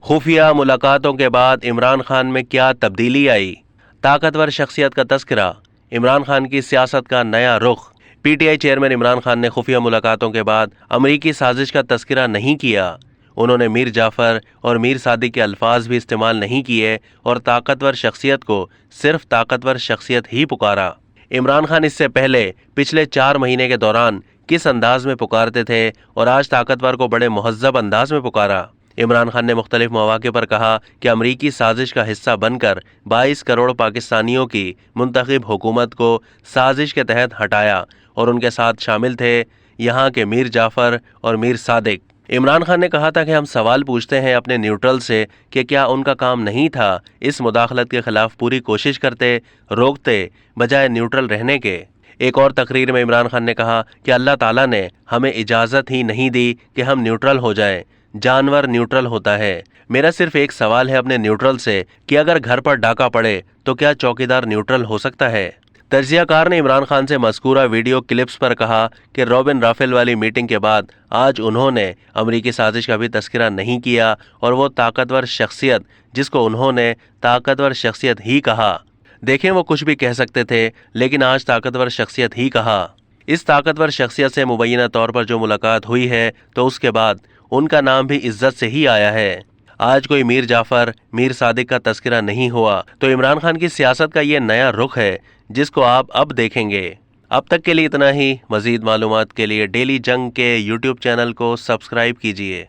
खुफिया मुलाकातों के बाद इमरान खान में क्या तब्दीली आई? ताकतवर शख्सियत का तस्करा, इमरान खान की सियासत का नया रुख। पीटीआई चेयरमैन इमरान खान ने खुफिया मुलाकातों के बाद अमरीकी साजिश का तस्करा नहीं किया। उन्होंने मीर जाफर और मीर सादिक के अल्फाज भी इस्तेमाल नहीं किए और ताकतवर शख्सियत को सिर्फ ताकतवर शख्सियत ही पुकारा। इमरान खान इससे पहले पिछले 4 महीने के दौरान किस अंदाज में पुकारते थे और आज ताकतवर को बड़े मुहज्जब अंदाज में पुकारा। इमरान खान ने मुख्तलिफ मौके पर कहा कि अमरीकी साजिश का हिस्सा बनकर 22 करोड़ पाकिस्तानियों की मुंतखब हुकूमत को साजिश के तहत हटाया और उनके साथ शामिल थे यहाँ के मीर जाफर और मीर सादिक। इमरान खान ने कहा था कि हम सवाल पूछते हैं अपने न्यूट्रल से कि क्या उनका काम नहीं था इस मुदाखलत के खिलाफ पूरी कोशिश करते, रोकते, बजाय न्यूट्रल रहने के। एक और तकरीर में इमरान खान ने कहा कि अल्लाह ताला ने हमें इजाज़त ही नहीं दी कि हम न्यूट्रल हो जाएं, जानवर न्यूट्रल होता है। मेरा सिर्फ एक सवाल है अपने न्यूट्रल से कि अगर घर पर डाका पड़े तो क्या चौकीदार न्यूट्रल हो सकता है? तज्जियाकार ने इमरान खान से मज़कूरा वीडियो क्लिप्स पर कहा कि रॉबिन राफेल वाली मीटिंग के बाद आज उन्होंने अमरीकी साजिश का भी तस्करा नहीं किया और वो ताकतवर शख्सियत जिसको उन्होंने ताकतवर शख्सियत ही कहा। देखें, वो कुछ भी कह सकते थे लेकिन आज ताकतवर शख्सियत ही कहा। इस ताकतवर शख्सियत से मुबैना तौर पर जो मुलाकात हुई है तो उसके बाद उनका नाम भी इज्जत से ही आया है। आज कोई मीर जाफर, मीर सादिक का तस्करा नहीं हुआ तो इमरान खान की सियासत का ये नया रुख है जिसको आप अब देखेंगे। अब तक के लिए इतना ही। मजीद मालूमात के लिए डेली जंग के यूट्यूब चैनल को सब्सक्राइब कीजिए।